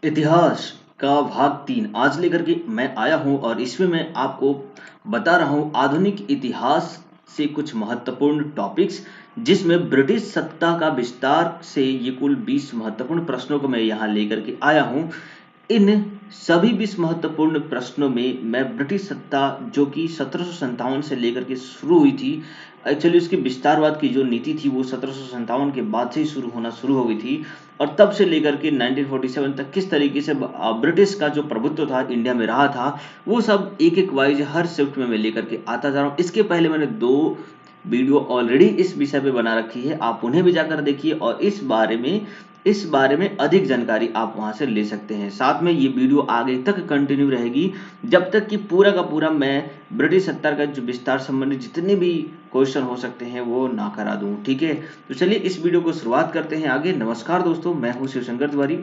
इतिहास का भाग 3 आज लेकर के मैं आया हूं और इसमें मैं आपको बता रहा हूं आधुनिक इतिहास से कुछ महत्वपूर्ण टॉपिक्स जिसमें ब्रिटिश सत्ता का विस्तार से ये कुल 20 महत्वपूर्ण प्रश्नों को मैं यहाँ लेकर के आया हूं। इन सभी 20 महत्वपूर्ण प्रश्नों में मैं ब्रिटिश सत्ता जो कि 1757 से लेकर के शुरू हुई थी। एक्चुअली उसकी विस्तारवाद की जो नीति थी वो 1757 के बाद से ही शुरू हो गई थी और तब से लेकर के 1947 तक किस तरीके से ब्रिटिश का जो प्रभुत्व था इंडिया में रहा था वो सब एक एक वाइज हर शिफ्ट में मैं लेकर के आता जा रहा हूँ। इसके पहले मैंने 2 वीडियो ऑलरेडी इस विषय पे बना रखी है, आप उन्हें भी जाकर देखिए और इस बारे में अधिक जानकारी आप वहां से ले सकते हैं। साथ में ये वीडियो आगे तक कंटिन्यू रहेगी जब तक कि पूरा का पूरा मैं ब्रिटिश सत्ता का जो विस्तार संबंधी जितने भी क्वेश्चन हो सकते हैं वो ना करा दूं। ठीक है, तो चलिए इस वीडियो को शुरुआत करते हैं आगे। नमस्कार दोस्तों, मैं हूं शिवशंकर तिवारी।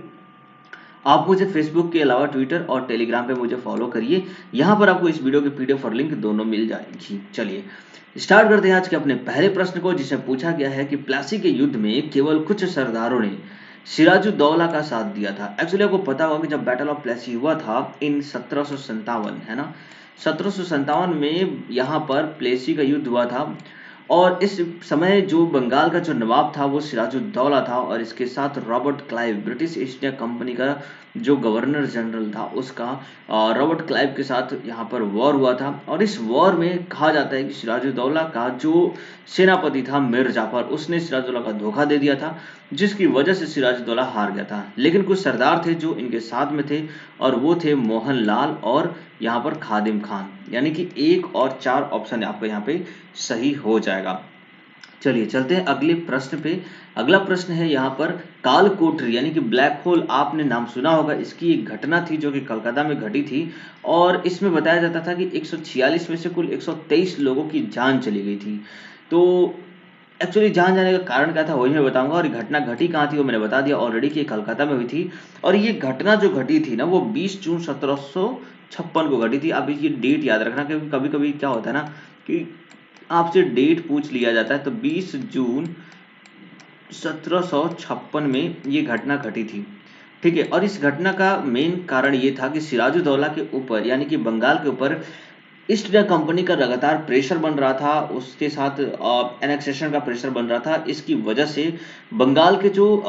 आप मुझे फेसबुक के अलावा ट्विटर और टेलीग्राम पे मुझे फॉलो करिए, यहाँ पर आपको इस वीडियो के पीडीएफ और लिंक दोनों मिल जाएगी। चलिए स्टार्ट करते हैं आज के अपने पहले प्रश्न को, जिसमें पूछा गया है कि प्लासी के युद्ध में केवल कुछ सरदारों ने सिराजुद्दौला का साथ दिया था। एक्चुअली आपको पता होगा कि जब बैटल ऑफ प्लासी हुआ था इन 1757, है ना, 1757 में यहाँ पर प्लेसी का युद्ध हुआ था और इस समय जो बंगाल का जो नवाब था वो सिराजुद्दौला था और इसके साथ Robert Clive British east India company का जो गवर्नर जनरल था उसका रॉबर्ट क्लाइव के साथ यहाँ पर वॉर हुआ था। और इस वॉर में कहा जाता है कि सिराजुद्दौला का जो सेनापति था मीर जाफर, उसने सिराजुद्दौला का धोखा दे दिया था जिसकी वजह से सिराजुद्दौला हार गया था। लेकिन कुछ सरदार थे जो इनके साथ में थे और वो थे मोहन लाल और यहाँ पर खादिम खान, यानी कि 1 और 4 ऑप्शन आपको यहाँ पे सही हो जाएगा। चलिए चलते हैं अगले प्रश्न पे। अगला प्रश्न है यहाँ पर काल कोठरी यानी कि ब्लैक होल, आपने नाम सुना होगा। इसकी एक घटना थी जो कि कलकत्ता में घटी थी और इसमें बताया जाता था कि 146 में से कुल 123 लोगों की जान चली गई थी। तो एक्चुअली जान जाने का कारण क्या था वही मैं बताऊंगा और ये घटना घटी कहाँ थी वो मैंने बता दिया ऑलरेडी कि कलकत्ता में हुई थी। और ये घटना जो घटी थी ना वो 20 जून 1756 को घटी थी। अब ये डेट याद रखना क्योंकि कभी कभी क्या होता है ना कि आपसे डेट पूछ लिया जाता है। तो 20 जून 1756 में ये घटना घटी थी। ठीक है, और इस घटना का मेन कारण ये था कि सिराजुद्दौला के ऊपर यानी कि बंगाल के ऊपर ईस्ट इंडिया कंपनी का लगातार प्रेशर बन रहा था, उसके साथ एनेक्सेशन का प्रेशर बन रहा था। इसकी वजह से बंगाल के जो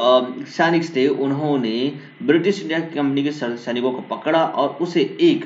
सैनिक थे उन्होंने ब्रिटिश इंडिया कंपनी के सैनिकों को पकड़ा और उसे एक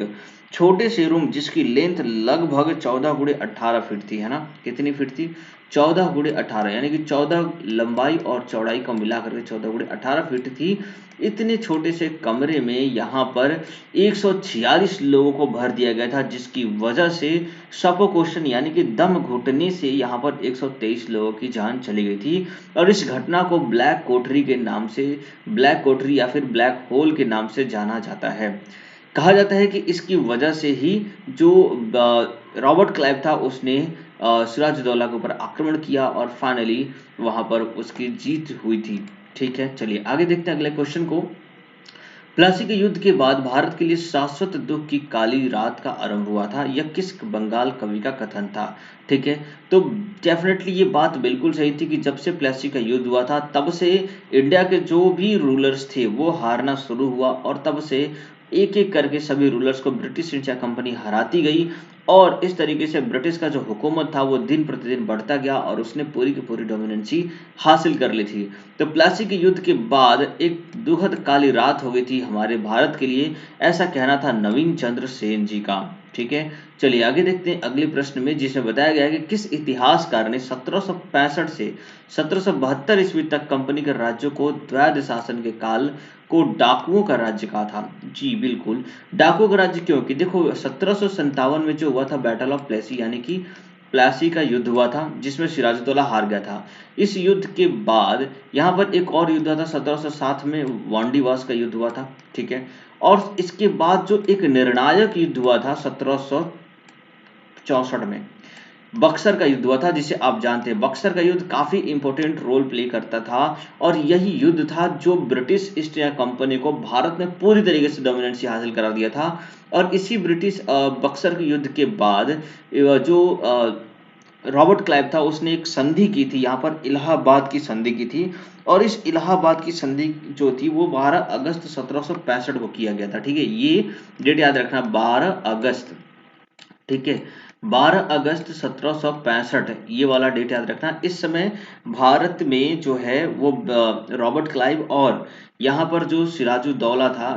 छोटे से रूम जिसकी लेंथ लगभग 14 × 18 फीट थी, है ना, कितनी फीट थी, 14 × 18, यानी कि 14 लंबाई और चौड़ाई को मिलाकर के 14 × 18 फीट थी। इतने छोटे से कमरे में यहाँ पर 146 लोगों को भर दिया गया था जिसकी वजह से सफोकेशन यानी कि दम घुटने से यहाँ पर 123 लोगों की जान चली गई थी। और इस घटना को ब्लैक कोठरी के नाम से, ब्लैक कोठरी या फिर ब्लैक होल के नाम से जाना जाता है। कहा जाता है कि इसकी वजह से ही जो रॉबर्ट क्लाइव था उसने सिराजुद्दौला के ऊपर आक्रमण किया और फाइनली वहां पर उसकी जीत हुई थी। ठीक है, चलिए आगे देखते हैं अगले क्वेश्चन को। प्लासी के युद्ध के बाद भारत के लिए शाश्वत दुख की काली रात का आरंभ हुआ था, यह किस बंगाल कवि का कथन था। ठीक है, तो डेफिनेटली ये बात बिल्कुल सही थी कि जब से प्लासी का युद्ध हुआ था तब से इंडिया के जो भी रूलर्स थे वो हारना शुरू हुआ और तब से एक एक करके सभी रूलर्स को ब्रिटिश इंडिया कंपनी हराती गई और इस तरीके से ब्रिटिश का जो हुकूमत था वो दिन प्रतिदिन बढ़ता गया और उसने पूरी की पूरी डोमिनेंसी हासिल कर ली थी। तो प्लासी के युद्ध के बाद एक दुखद काली रात हो गई थी हमारे भारत के लिए, ऐसा कहना था नवीन चंद्र सेन जी का। ठीक है, चलिए आगे देखते हैं अगले प्रश्न में, जिसमें बताया गया है कि किस इतिहासकार ने 1765 से 1772 ईस्वी तक कंपनी के राज्यों को द्वैध शासन के काल को डाकुओं का राज्य कहा था। जी बिल्कुल, डाकुओं का राज्य क्यों, कि देखो 1757 में जो हुआ था बैटल ऑफ प्लेसी यानी कि प्लासी का युद्ध हुआ था जिसमें सिराजुद्दौला हार गया था। इस युद्ध के बाद यहाँ पर एक और युद्ध हुआ था 1707 में, वांडीवास का युद्ध हुआ था। ठीक है, और इसके बाद जो एक निर्णायक युद्ध हुआ था 1764 में, बक्सर का युद्ध हुआ था, जिसे आप जानते हैं। बक्सर का युद्ध काफी इंपॉर्टेंट रोल प्ले करता था और यही युद्ध था जो ब्रिटिश ईस्ट इंडिया कंपनी को भारत में पूरी तरीके से डोमिनेंसी हासिल करा दिया था। और इसी ब्रिटिश बक्सर के युद्ध के बाद जो रॉबर्ट क्लाइव था उसने एक संधि की थी, यहाँ पर इलाहाबाद की संधि की थी। और इस इलाहाबाद की संधि जो थी वो 12 अगस्त 1765 को किया गया था। ठीक है, ये डेट याद रखना, 12 अगस्त। ठीक है, 12 अगस्त 1765, ये वाला डेट याद रखना। इस समय भारत में जो है वो रॉबर्ट क्लाइव और यहाँ पर जो सिराजुद्दौला था,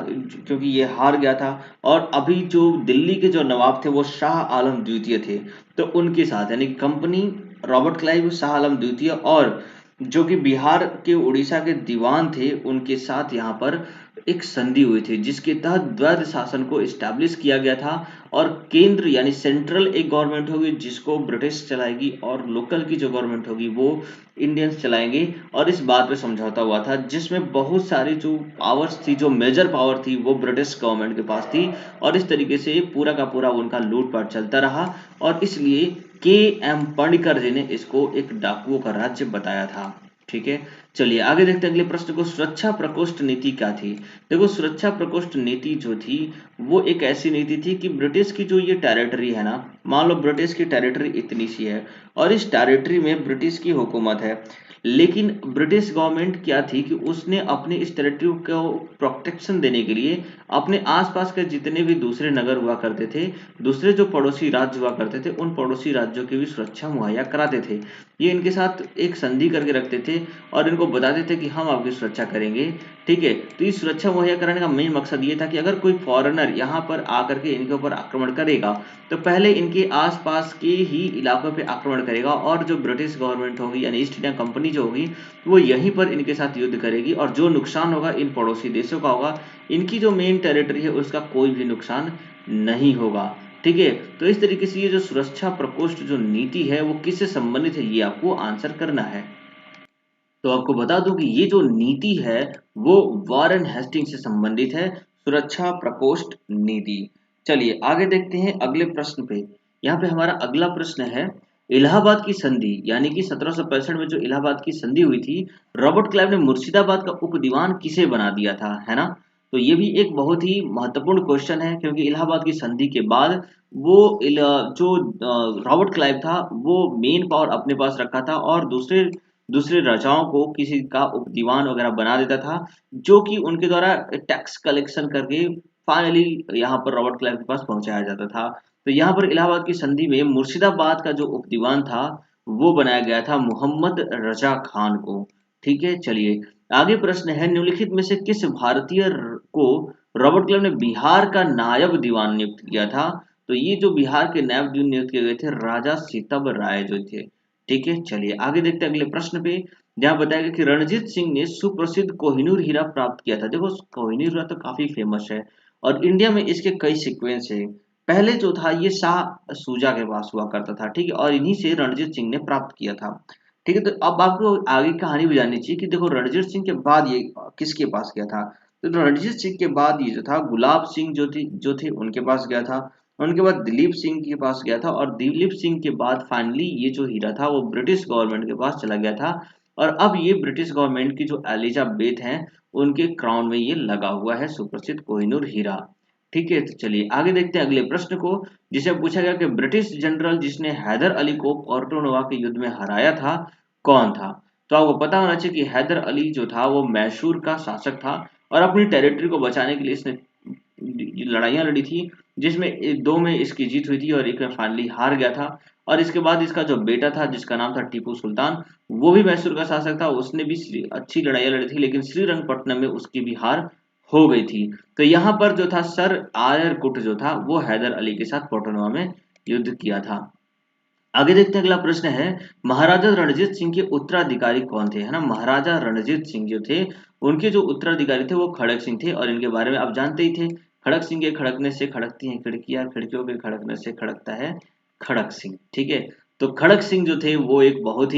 क्योंकि ये हार गया था, और अभी जो दिल्ली के जो नवाब थे वो शाह आलम द्वितीय थे, तो उनके साथ यानी company, Robert Clive, Shah Alam द्वितीय और जो कि बिहार के उड़ीसा के दीवान थे उनके साथ यहाँ पर एक संधि हुई थी, जिसके तहत द्वैध शासन को इस्टेब्लिश किया गया था। और केंद्र यानी सेंट्रल एक गवर्नमेंट होगी जिसको ब्रिटिश चलाएगी, और लोकल की जो गवर्नमेंट होगी वो इंडियंस चलाएंगे। और इस बात पे समझौता हुआ था जिसमें बहुत सारी जो पावर्स थी, जो मेजर पावर थी, वो ब्रिटिश गवर्नमेंट के पास थी। और इस तरीके से पूरा का पूरा उनका लूटपाट चलता रहा, और इसलिए के एम पणिकर जी ने इसको एक डाकुओं का राज्य बताया था। ठीक है, चलिए आगे देखते हैं अगले प्रश्न को। सुरक्षा प्रकोष्ठ नीति क्या थी? देखो, सुरक्षा प्रकोष्ठ नीति जो थी वो एक ऐसी नीति थी कि ब्रिटिश की जो ये टेरिटरी है ना, मान लो ब्रिटिश की टेरिटरी इतनी सी है और इस टेरिटरी में ब्रिटिश की हुकूमत है, लेकिन ब्रिटिश गवर्नमेंट क्या थी कि उसने अपने इस टेरिटरी को प्रोटेक्शन देने के लिए अपने आसपास के जितने भी दूसरे नगर हुआ करते थे, दूसरे जो पड़ोसी राज्य हुआ करते थे, उन पड़ोसी राज्यों की भी सुरक्षा मुहैया कराते थे। ये इनके साथ एक संधि करके रखते थे और इनको बताते थे कि हम आपकी सुरक्षा करेंगे। ठीक है, तो इस सुरक्षा मुहैया कराने का मेन मकसद ये था कि अगर कोई फॉरेनर यहाँ पर आकर के इनके ऊपर आक्रमण करेगा तो पहले इनके आसपास के ही इलाकों पे आक्रमण करेगा, और जो ब्रिटिश गवर्नमेंट होगी यानी ईस्ट इंडिया कंपनी जो होगी वो यहीं पर इनके साथ युद्ध करेगी, और जो नुकसान होगा इन पड़ोसी देशों का होगा, इनकी जो मेन टेरिटरी है उसका कोई भी नुकसान नहीं होगा। ठीक है, तो इस तरीके से ये जो सुरक्षा प्रकोष्ठ जो नीति है वो किससे संबंधित है, ये आपको आंसर करना है। तो आपको बता दूं कि ये जो नीति है वो वॉरेन हेस्टिंग से संबंधित है, सुरक्षा प्रकोष्ठ नीति। चलिए आगे देखते हैं अगले प्रश्न पे। यहाँ पे हमारा अगला प्रश्न है, इलाहाबाद की संधि यानी कि 1765 में जो इलाहाबाद की संधि हुई थी, रॉबर्ट क्लाइव ने मुर्शिदाबाद का उपदीवान किसे बना दिया था, है ना? तो ये भी एक बहुत ही महत्वपूर्ण क्वेश्चन है, क्योंकि इलाहाबाद की संधि के बाद वो जो रॉबर्ट क्लाइव था वो मेन पावर अपने पास रखा था और दूसरे दूसरे राजाओं को किसी का उपदीवान वगैरह बना देता था, जो कि उनके द्वारा टैक्स कलेक्शन करके फाइनली यहाँ पर रॉबर्ट क्लाइव के पास पहुंचाया जाता था। तो यहाँ पर इलाहाबाद की संधि में मुर्शिदाबाद का जो उपदीवान था वो बनाया गया था मोहम्मद रजा खान को। ठीक है, चलिए आगे प्रश्न है, निम्नलिखित में से किस भारतीय को रॉबर्ट क्लाइव ने बिहार का नायब दीवान नियुक्त किया था? तो ये जो बिहार के नायब दीवान नियुक्त किए गए थे राजा सीतब राय जो थे। ठीक है, चलिए आगे देखते हैं अगले प्रश्न पे, जहां बताया गया कि रणजीत सिंह ने सुप्रसिद्ध कोहिनूर हीरा प्राप्त किया था। देखो, कोहिनूर हीरा तो काफी फेमस है और इंडिया में इसके कई सीक्वेंस है। पहले जो था ये शाह सूजा के पास हुआ करता था, ठीक है, और इन्हीं से रणजीत सिंह ने प्राप्त किया था। ठीक है, तो अब आपको आगे की कहानी भी जाननी चाहिए कि देखो रणजीत सिंह के बाद ये किसके पास गया था। तो रणजीत सिंह के बाद ये जो था गुलाब सिंह जो थे उनके पास गया था। उनके बाद दिलीप सिंह के पास गया था, और दिलीप सिंह के बाद फाइनली ये जो हीरा था वो ब्रिटिश गवर्नमेंट के पास चला गया था। और अब ये ब्रिटिश गवर्नमेंट की जो एलिजाबेथ हैं उनके क्राउन में ये लगा हुआ है सुप्रसिद्ध कोहिनूर हीरा। ठीक है, तो चलिए आगे देखते हैं अगले प्रश्न को, जिसे पूछा गया कि ब्रिटिश जनरल जिसने हैदर अली को पोर्टोनोवा के युद्ध में हराया था कौन था? तो आपको पता होना चाहिए कि हैदर अली जो था वो मैसूर का शासक था, और अपनी टेरिटरी को बचाने के लिए इसने लड़ाइयाँ लड़ी थी, जिसमें दो में इसकी जीत हुई थी और एक में फाइनली हार गया था। और इसके बाद इसका जो बेटा था जिसका नाम था टीपू सुल्तान, वो भी मैसूर का शासक था, उसने भी अच्छी लड़ाइयाँ लड़ी थी, लेकिन श्रीरंगपट्टनम में उसकी भी हार हो गई थी। तो यहाँ पर जो था सर आयरकुट जो था वो हैदर अली के साथ पोर्टोनोवा में युद्ध किया था। आगे देखते हैं अगला प्रश्न है, महाराजा रणजीत सिंह के उत्तराधिकारी कौन थे, है ना? महाराजा रणजीत सिंह जो थे उनके जो उत्तराधिकारी थे वो खड़क सिंह थे, और इनके बारे में आप जानते ही थे, खड़क सिंह के खड़कने से खड़कती हैं खिड़कियां, खिड़कियों के खड़कने से खड़कता है खड़क सिंह। ठीक है, तो खड़क सिंह जो थे वो एक बहुत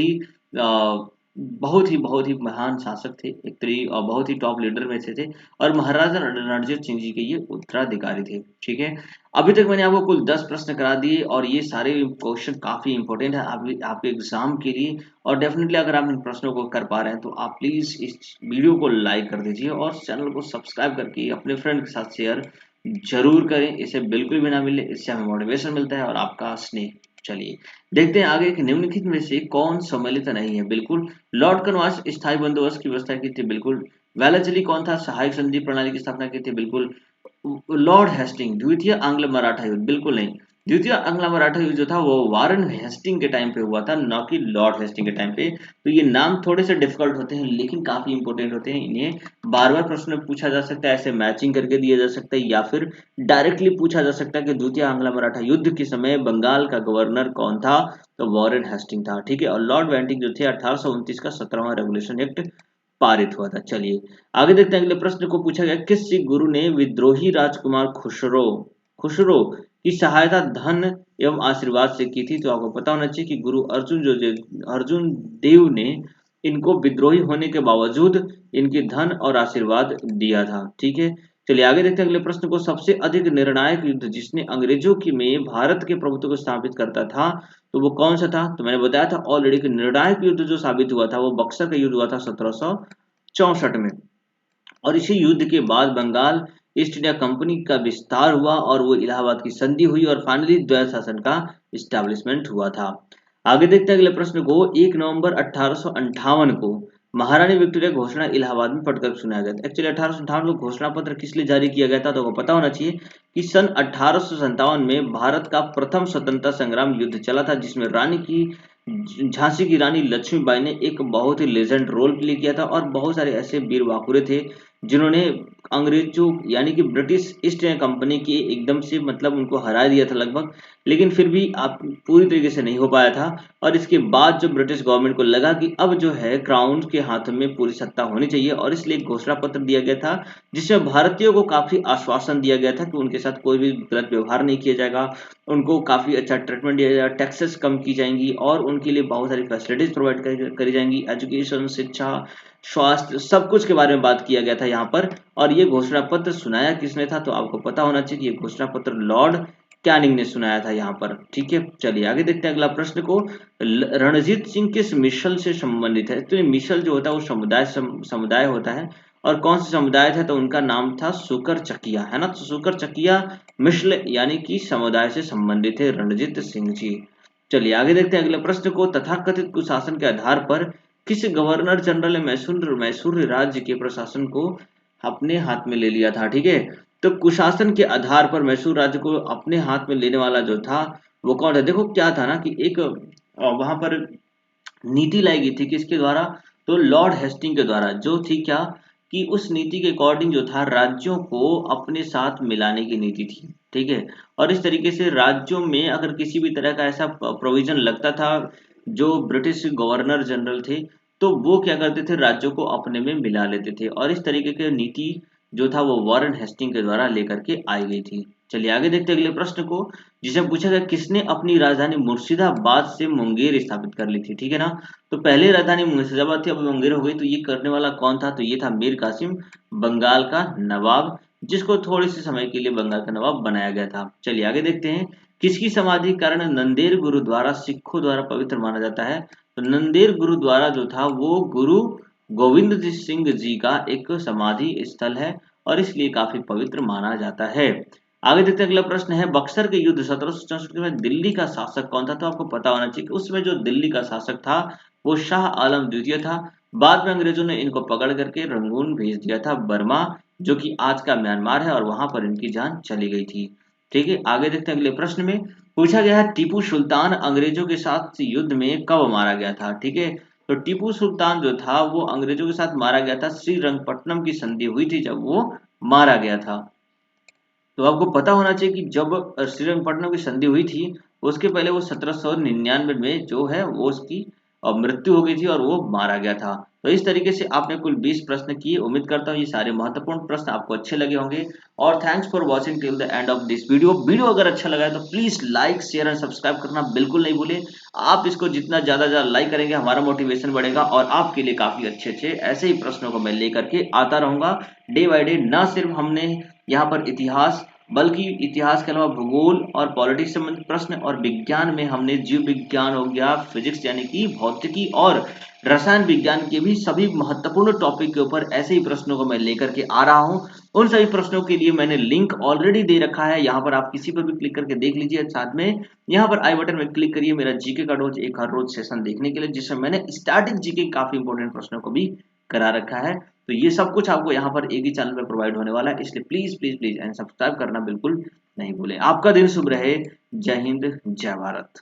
ही महान शासक थे, एक तरी और बहुत ही टॉप लीडर में से थे, और महाराजा रणजीत सिंह जी के ये उत्तराधिकारी थे। ठीक है, अभी तक मैंने आपको कुल 10 प्रश्न करा दिए, और ये सारे क्वेश्चन काफी इंपॉर्टेंट है आपके एग्जाम के लिए। और डेफिनेटली अगर आप इन प्रश्नों को कर पा रहे हैं तो आप प्लीज इस वीडियो को लाइक कर दीजिए और चैनल को सब्सक्राइब करके अपने फ्रेंड के साथ शेयर जरूर करें, इसे बिल्कुल भी ना मिले, इससे हमें मोटिवेशन मिलता है और आपका स्नेह। चलिए देखते हैं आगे कि निम्नलिखित में से कौन सम्मिलित नहीं है। बिल्कुल, लॉर्ड कॉर्नवालिस स्थायी बंदोबस्त की व्यवस्था की थी। बिल्कुल, वेलेस्ली कौन था, सहायक संधि प्रणाली की स्थापना की थी। बिल्कुल, लॉर्ड हेस्टिंग, द्वितीय आंग्ल मराठा युद्ध, बिल्कुल नहीं। द्वितीय आंग्ल मराठा युद्ध जो था वो वारन हेस्टिंग के टाइम पे हुआ था, न कि लॉर्ड हेस्टिंग के टाइम पे। तो ये नाम थोड़े से डिफिकल्ट होते हैं लेकिन काफी इंपॉर्टेंट होते हैं। इन्हें बार बार प्रश्न में पूछा जा सकता है, ऐसे मैचिंग करके दिया जा सकता है, या फिर डायरेक्टली पूछा जा सकता है कि द्वितीय आंग्ल मराठा युद्ध के समय बंगाल का गवर्नर कौन था, तो वॉरेन हेस्टिंग था। ठीक है, और लॉर्ड वेंटिंग जो थे 1829 का 17वां रेगुलेशन एक्ट पारित हुआ था। चलिए आगे देखते हैं, अगले प्रश्न को पूछा गया, किस सिख गुरु ने विद्रोही राजकुमार खुसरो खुसरो की सहायता धन एवं आशीर्वाद से की थी। तो आपको पता होना चाहिए कि गुरु अर्जुन देव ने इनको विद्रोही होने के बावजूद इनकी धन और आशीर्वाद दिया था। ठीक है, चलिए आगे देखते हैं अगले प्रश्न को, सबसे अधिक निर्णायक युद्ध जिसने अंग्रेजों की में भारत के प्रभुत्व को स्थापित करता था, तो वो कौन सा था। तो मैंने बताया था ऑलरेडी कि निर्णायक युद्ध जो साबित हुआ था वो बक्सर का युद्ध हुआ था 1764 में। और इसी युद्ध के बाद बंगाल ईस्ट इंडिया कंपनी का विस्तार हुआ और वो इलाहाबाद की संधि हुई और फाइनली द्वैत शासन का इस्टेब्लिशमेंट हुआ था। आगे देखते हैं अगले प्रश्न को, 1 नवंबर 1858 को महारानी विक्टोरिया घोषणा इलाहाबाद में पढ़कर सुनाया गया था। एक्चुअली 1858 को घोषणा पत्र किस लिए जारी किया गया था, तो आपको पता होना चाहिए कि सन 1857 में भारत का प्रथम स्वतंत्रता संग्राम युद्ध चला था, जिसमें झांसी की रानी लक्ष्मीबाई ने एक बहुत ही लेजेंड रोल प्ले किया था और बहुत सारे ऐसे वीर वाकुरे थे जिन्होंने अंग्रेजों यानी कि ब्रिटिश ईस्ट इंडिया कंपनी की एकदम से मतलब उनको हरा दिया था लगभग, लेकिन फिर भी आप पूरी तरीके से नहीं हो पाया था। और इसके बाद जो ब्रिटिश गवर्नमेंट को लगा कि अब जो है क्राउन के हाथों में पूरी सत्ता होनी चाहिए, और इसलिए एक घोषणा पत्र दिया गया था जिसमें भारतीयों को काफी आश्वासन दिया गया था कि उनके साथ कोई भी गलत व्यवहार नहीं किया जाएगा, उनको काफी अच्छा ट्रीटमेंट दिया जाएगा, टैक्सेस कम की जाएंगी और उनके लिए बहुत सारी फैसिलिटीज प्रोवाइड करी जाएंगी, एजुकेशन, शिक्षा, स्वास्थ्य, सब कुछ के बारे में बात किया गया था यहाँ पर। और ये घोषणा पत्र सुनाया किसने था, तो आपको पता होना चाहिए कि ये घोषणा पत्र लॉर्ड कैनिंग ने सुनाया था यहाँ पर। ठीक है, चलिए आगे देखते हैं अगला प्रश्न को, रणजीत सिंह किस मिसल से संबंधित है। तो ये मिसल जो होता है वो समुदाय होता है, और कौन सा समुदाय था, तो उनका नाम था सुकर चकिया, है ना। तो सुकर चकिया मिसल यानी कि समुदाय से संबंधित है रणजीत सिंह जी। चलिए आगे देखते हैं अगले प्रश्न को, तथाकथित कुशासन के आधार पर किस गवर्नर जनरल ने मैसूर राज्य के प्रशासन को अपने हाथ में ले लिया था। ठीक है, तो कुशासन के आधार पर मैसूर राज्य को अपने हाथ में लेने वाला जो था वो कौन है। देखो क्या था ना कि एक वहां पर नीति लाई गई थी किसके द्वारा, तो लॉर्ड हेस्टिंग के द्वारा, जो थी क्या कि उस नीति के अकॉर्डिंग जो था राज्यों को अपने साथ मिलाने की नीति थी। ठीक है, और इस तरीके से राज्यों में अगर किसी भी तरह का ऐसा प्रोविजन लगता था, जो ब्रिटिश गवर्नर जनरल थे तो वो क्या करते थे, राज्यों को अपने में मिला लेते थे, और इस तरीके की नीति जो था वो वॉरेन हेस्टिंग के द्वारा लेकर के आई गई थी। चलिए आगे देखते हैं अगले प्रश्न को, जिसे पूछा गया किसने अपनी राजधानी मुर्शिदाबाद से मुंगेर स्थापित कर ली थी। ठीक है ना, तो पहले राजधानी मुर्शिदाबाद थी, अब मुंगेर हो गई, तो ये करने वाला कौन था, तो ये था मीर कासिम, बंगाल का नवाब, जिसको थोड़े से समय के लिए बंगाल का नवाब बनाया गया था। चलिए आगे देखते हैं, किसकी समाधि कारण नंदेड़ गुरुद्वारा सिखों द्वारा पवित्र माना जाता है। तो नंदेड़ गुरुद्वारा जो था वो गुरु गोविंद सिंह जी का एक समाधि स्थल है और इसलिए काफी पवित्र माना जाता है। आगे देखते हैं अगला प्रश्न है, बक्सर के युद्ध 1764 में दिल्ली का शासक कौन था। तो आपको पता होना चाहिए कि उसमें जो दिल्ली का शासक था वो शाह आलम द्वितीय था। बाद में अंग्रेजों ने इनको पकड़ करके रंगून भेज दिया था, बर्मा, जो कि आज का म्यांमार है, और वहां पर इनकी जान चली गई थी। ठीक है, आगे देखते हैं अगले प्रश्न में, पूछा गया है टीपू सुल्तान अंग्रेजों के साथ युद्ध में कब मारा गया था। ठीक है, तो टीपू सुल्तान जो था वो अंग्रेजों के साथ मारा गया था, श्रीरंगपट्टनम की संधि हुई थी जब वो मारा गया था। तो आपको पता होना चाहिए कि जब श्रीरंगपट्टनम की संधि हुई थी उसके पहले वो 1799 में जो है वो उसकी मृत्यु हो गई थी और वो मारा गया था। तो इस तरीके से आपने कुल 20 प्रश्न किए। उम्मीद करता हूँ ये सारे महत्वपूर्ण प्रश्न आपको अच्छे लगे होंगे, और thanks for watching till the end of this video अगर अच्छा लगा है तो please like, share and subscribe करना बिल्कुल नहीं भूलें। आप इसको जितना ज्यादा लाइक करेंगे हमारा मोटिवेशन बढ़ेगा, और आपके लिए काफी अच्छे ऐसे ही प्रश्नों को मैं लेकर के आता रहूंगा डे बाय डे। न सिर्फ हमने यहाँ पर इतिहास, बल्कि इतिहास के अलावा भूगोल और पॉलिटिक्स संबंधित प्रश्न, और विज्ञान में हमने जीव विज्ञान हो गया, फिजिक्स यानी कि भौतिकी, और रसायन विज्ञान के भी सभी महत्वपूर्ण टॉपिक के ऊपर ऐसे ही प्रश्नों को मैं लेकर के आ रहा हूं। उन सभी प्रश्नों के लिए मैंने लिंक ऑलरेडी दे रखा है, यहाँ पर आप किसी पर भी क्लिक करके देख लीजिए। साथ में यहाँ पर आई बटन में क्लिक करिए मेरा जीके का रोज एक हर रोज सेशन देखने के लिए, जिसमें मैंने स्टार्टिंग जीके काफी इंपॉर्टेंट प्रश्नों को भी करा रखा है। तो ये सब कुछ आपको यहाँ पर एक ही चैनल पर प्रोवाइड होने वाला है, इसलिए please please please and subscribe करना बिल्कुल नहीं भूलें। आपका दिन शुभ रहे। जय हिंद, जय भारत।